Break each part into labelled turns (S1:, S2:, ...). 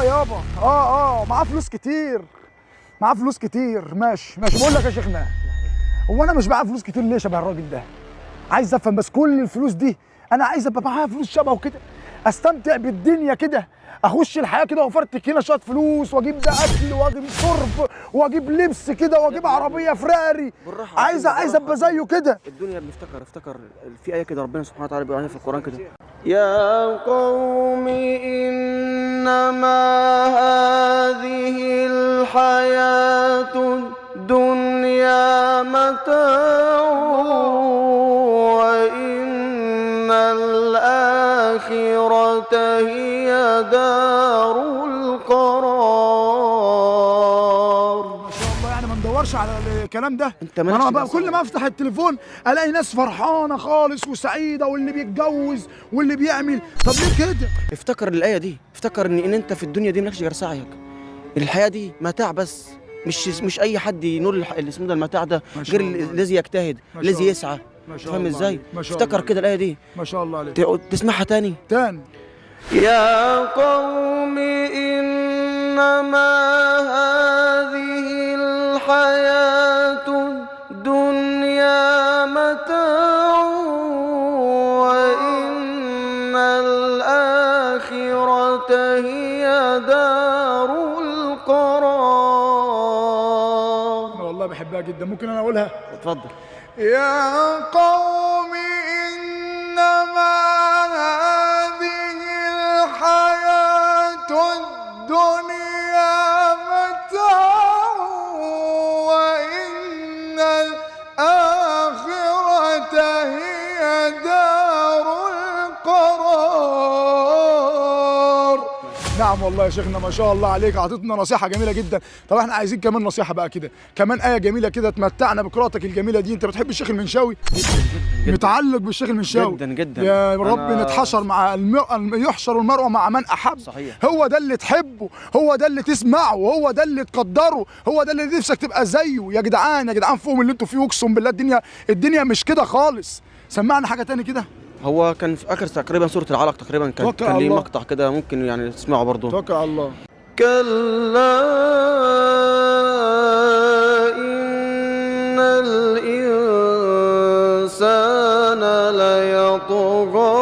S1: يابا معاه فلوس كتير، معاه فلوس كتير. ماشي بقول لك يا شيخنا، هو انا مش معايا فلوس كتير ليه شبه الراجل ده؟ عايز افهم بس، كل الفلوس دي انا عايز ابقى معايا فلوس شبهه كده، استمتع بالدنيا كده، اخش الحياه كده وافرتك هنا شويه فلوس واجيب ده اكل واجيب شرب واجيب لبس كده واجيب عربيه فراري. عايز ابقى زيه كده.
S2: الدنيا يا ابني افتكر في آية كده ربنا سبحانه وتعالى بيقول عليها في القرآن كده: يا قوم إنما هذه الحياة الدنيا متاع وإن الآخرة هي دار القرار.
S1: ما شاء الله، يعني ما ندورش على الكلام ده.
S2: انت
S1: ما
S2: مالكش
S1: انا بقى
S2: دعوة.
S1: كل ما افتح التليفون الاقي ناس فرحانه خالص وسعيده، واللي بيتجوز واللي بيعمل. طب ليه كده؟
S2: افتكر الآية دي، افتكر ان انت في الدنيا دي مالكش غير سعيك. الحياة دي متاع بس، مش اي حد ينول اللي اسمه ده المتاع ده غير الذي يجتهد، الذي يسعى. فاهم ازاي؟ افتكر كده الآية دي.
S1: ما شاء الله عليك.
S2: تسمعها تاني.
S1: يا
S2: قوم إنما هذه الحياة الدنيا متاع وإن الآخرة هي دار القرار.
S1: والله بحبها جدا، ممكن انا اقولها؟
S2: اتفضل.
S1: يا قوم إنما هذه الحياة الدنيا متاع وإن الآخرة هي دار القرار. نعم والله يا شيخنا، ما شاء الله عليك، اعطيتنا نصيحة جميلة جدا. طب احنا عايزين كمان نصيحة بقى كده، كمان آية جميلة كده تمتعنا بقراءتك الجميلة دي. انت بتحب الشيخ المنشاوي؟
S2: جدا.
S1: متعلق بالشيخ المنشاوي
S2: جدا.
S1: يا رب نتحشر مع يحشر المرء مع من احب.
S2: صحيح.
S1: هو ده اللي تحبه، هو ده اللي تسمعه، هو ده اللي تقدره، هو ده اللي نفسك تبقى زيه. يا جدعان فوق من اللي انتوا فيه، اقسم بالله الدنيا مش كده خالص. سمعنا حاجة تاني كده.
S2: هو كان في اخر تقريبا سورة العلق تقريبا كان ليه مقطع كده ممكن يعني تسمعه برضه.
S1: توكل على الله.
S2: كلا إن الإنسان ليطغى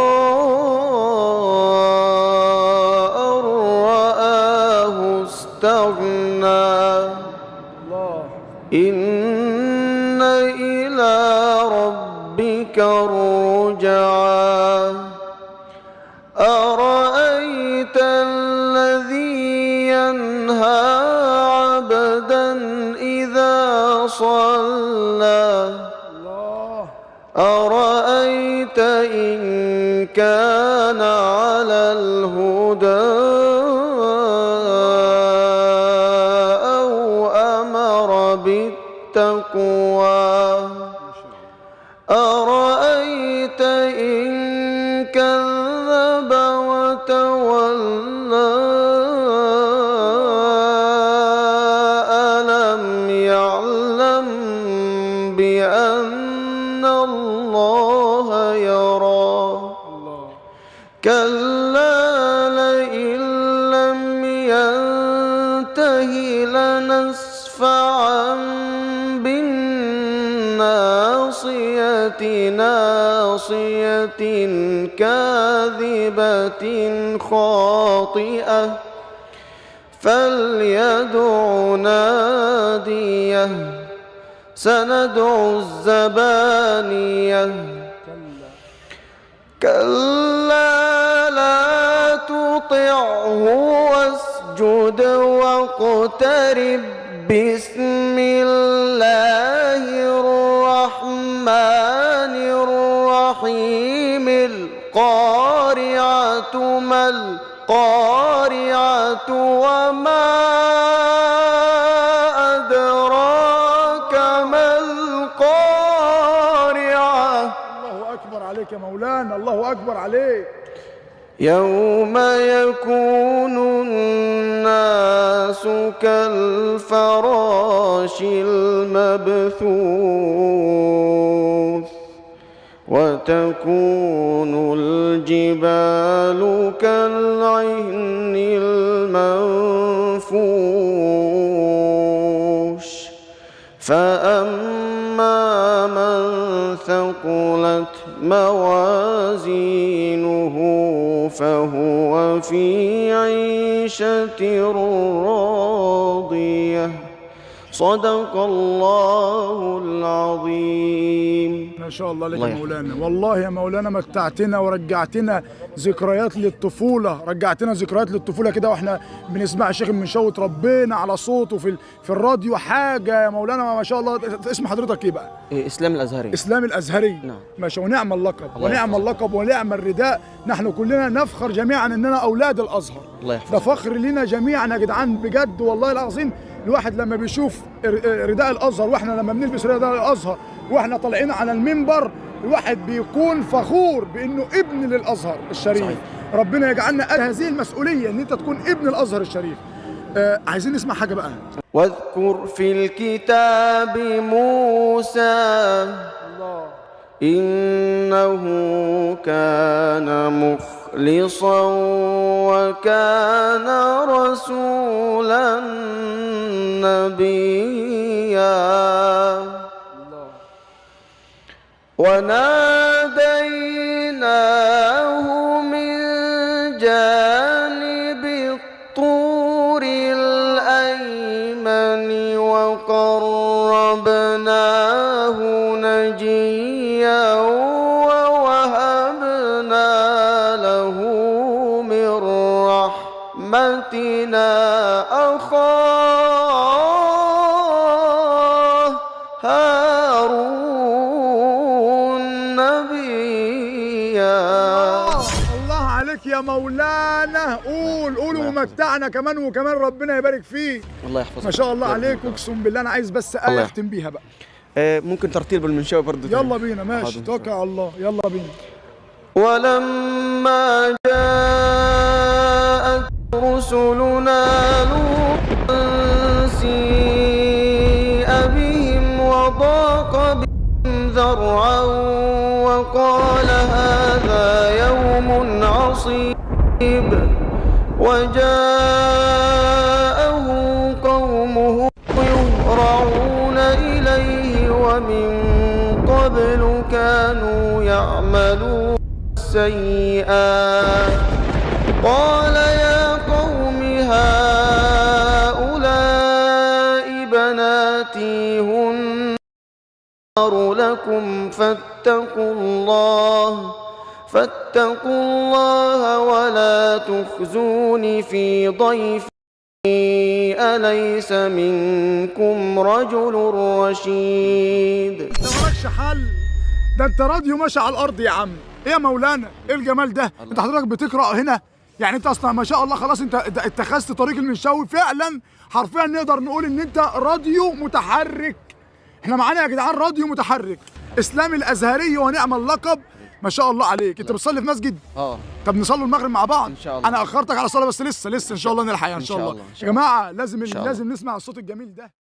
S2: أن رآه استغنى إن إلى ربك الرجعى أرأيت الذي ينهى عبدا إذا صلى أرأيت إن كان على الهدى أو أمر بالتقوى أرأيت إن كذب وتولى ألم يعلم بأن الله يرى كلا لئن لم ينته لنسفعا بالناصية ناصية كاذبة خاطئة فليدع ناديه سندع الزبانية كلا لا تطعه واسجد واقترب بسم الله الرحمن الرحيم القارعة ما القارعة وما أدراك ما القارعة.
S1: الله أكبر عليك يا مولانا، الله أكبر عليك.
S2: يوم يكون الناس كالفراش المبثوث وتكون الجبال كالعهن المنفوش فأما من ثقلت موازينه فهو في عيشة راضية صدق الله العظيم.
S1: ما شاء الله لك
S2: الله
S1: يا
S2: يحفظك.
S1: مولانا، والله يا مولانا متعتنا ورجعتنا ذكريات للطفولة، رجعتنا ذكريات للطفولة كده واحنا بنسمع الشيخ المنشاوي ربنا على صوته في الراديو. حاجة يا مولانا ما شاء الله. اسم حضرتك ايه بقى؟
S2: إسلام الأزهري.
S1: اسلام الازهري.
S2: نعم.
S1: ماشي، ونعم اللقب
S2: الله
S1: ونعم
S2: يحفظك.
S1: اللقب ونعم الرداء. نحن كلنا نفخر جميعا اننا اولاد الازهر.
S2: الله
S1: ده
S2: يحفظك.
S1: فخر لنا جميعا يا جدعان بجد والله العظيم. الواحد لما بيشوف رداء الازهر واحنا لما بنلبس رداء الازهر واحنا طالعين على المنبر، الواحد بيكون فخور بانه ابن للازهر الشريف.
S2: صحيح.
S1: ربنا يجعلنا هذه المسؤوليه ان انت تكون ابن الازهر الشريف. عايزين نسمع حاجه بقى.
S2: واذكر في الكتاب موسى إنه كان مخلصا وكان رسولا نبيا وناديناه من جانب الطور الأيمن وقربناه نجيا ووهبنا له من رحمتنا أخاه هارون نبيا.
S1: الله عليك يا مولانا. قول ومتعنا كمان وكمان ربنا يبارك فيك.
S2: الله يحفظك.
S1: ما شاء الله عليك، اقسم بالله. انا عايز بس
S2: الله
S1: اختم بيها بقى.
S2: ممكن ترتيل بالمنشاوي برضه.
S1: يلا بينا. ماشي،
S2: حاضر.
S1: توكل على الله. يلا بينا.
S2: ولما جاءت رسلنا لوطا سيء بهم وضاق بهم ذرعا وقال هذا يوم عصيب وجاءه قومه يهرعون إليه ومن قبل كانوا يعملون السيئات قال يا قوم هؤلاء بناتي هن أطهر لكم فاتقوا الله ولا تخزوني في ضيفي أليس منكم رجل رشيد.
S1: انت مالكش حل، ده انت راديو ماشي على الارض يا عم. ايه يا مولانا، ايه الجمال ده؟ انت حضرتك بتقرا هنا، يعني انت اصلا ما شاء الله خلاص انت اتخذت طريق المنشاوي فعلا. حرفيا نقدر نقول ان انت راديو متحرك. احنا معانا يا جدعان راديو متحرك. اسلام الازهري ونعم اللقب. ما شاء الله عليك. انت بتصلي في مسجد؟ طب نصلوا المغرب مع بعض؟
S2: ان شاء الله.
S1: انا اخرتك على الصلاه بس لسه ان شاء الله نلحق ان شاء الله. يا جماعه لازم نسمع الصوت الجميل ده.